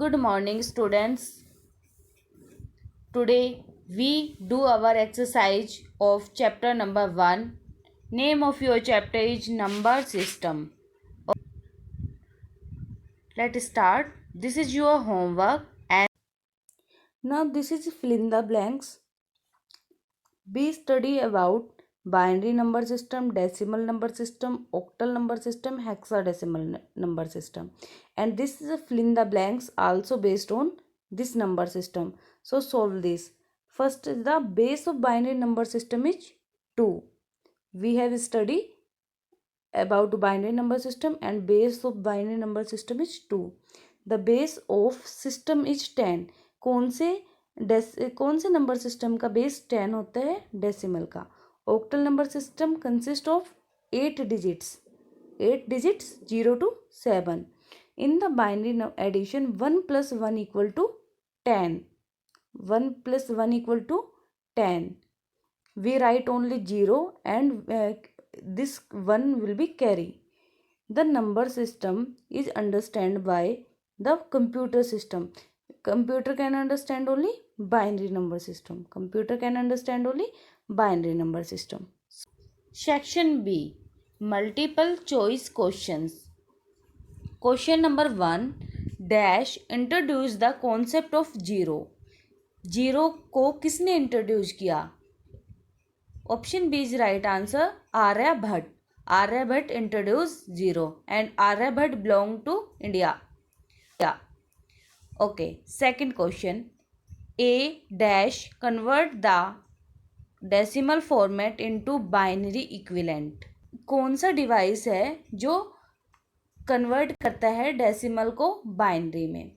Good morning, students. Today we do our exercise of chapter number 1. Name of your chapter is number system. Let's start. This is your homework and now this is fill in the blanks. We study about binary number system, decimal number system, octal number system, hexadecimal number system, and this is a fill in the blanks also based on this number system. So solve this. First, the base of binary number system is 2. We have studied about binary number system and base of binary number system is 2. The base of system is 10. कौन से number system का base 10 होता है? Decimal का. Octal number system consist of 8 digits 0 to 7. In the binary addition 1 plus 1 equal to 10. 1 plus 1 equal to 10. We write only 0 and this 1 will be carry. The number system is understood by the computer system. Computer can understand only binary number system. Computer can understand only binary number system. Section B. Multiple choice questions. Question number 1. Dash introduce the concept of zero. Zero को किसने introduce किया? Option B is right answer. Aryabhatta. Aryabhatta introduce zero and Aryabhatta belong to India. Okay. Second question. A dash convert the decimal format into binary equivalent. कौन सा device है जो convert करता है decimal को बाइनरी में?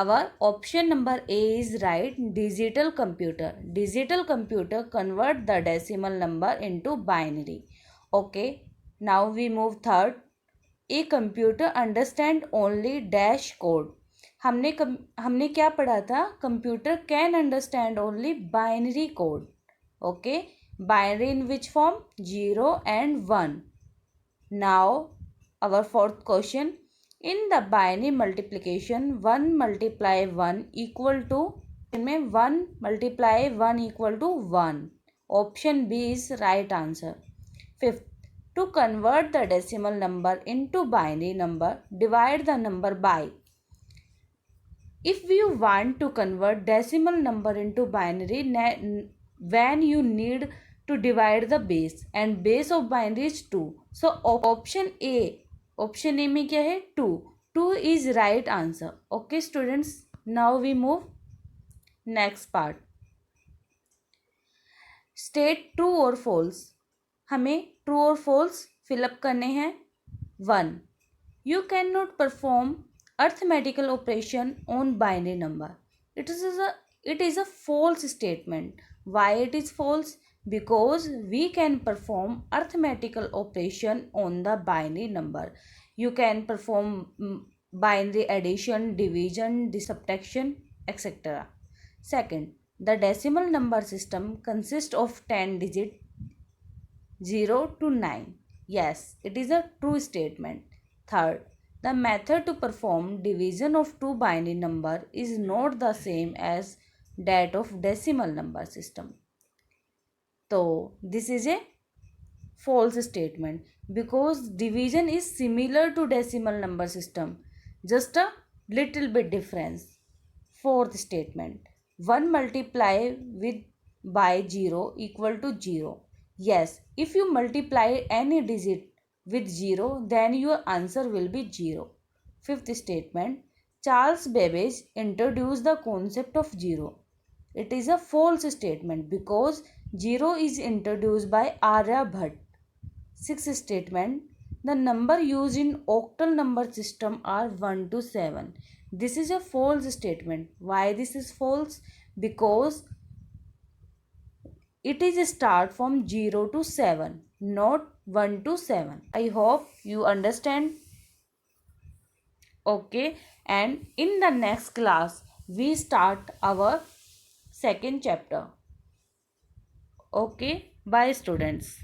Our option number A is right. Digital computer. Digital computer convert the decimal number into binary. Okay. Now we move third. A computer understand only dash code. हमने क्या पढ़ा था? Computer can understand only binary code. Okay. Binary in which form? 0 and 1. Now our fourth question. In the binary multiplication 1 multiply 1 equal to में 1 multiply 1 equal to 1. Option B is right answer. Fifth, to convert the decimal number into binary number, divide the number by. If you want to convert decimal number into binary, when you need to divide the base and base of binary is 2. So option A में क्या है? 2. 2 is right answer. Okay students, now we move next part. State true or false. हमें true और false fill up करने हैं. 1. You cannot perform arithmetical operation on binary number. It is a false statement. Why it is false? Because we can perform arithmetical operation on the binary number. You can perform binary addition, division, subtraction, etc. Second, the decimal number system consists of 10 digits 0 to 9. Yes, it is a true statement. Third, the method to perform division of two binary number is not the same as that of decimal number system. So this is a false statement because division is similar to decimal number system, just a little bit difference. Fourth statement, 1 multiply by 0 equal to 0. Yes, if you multiply any digit with 0, then your answer will be 0. Fifth statement, Charles Babbage introduced the concept of 0. It is a false statement because 0 is introduced by Aryabhatta. Sixth statement, the number used in octal number system are 1 to 7. This is a false statement. Why this is false? Because it is a start from 0 to 7, not 1 to 7. I hope you understand. Okay, and in the next class we start our second chapter. Okay, bye students.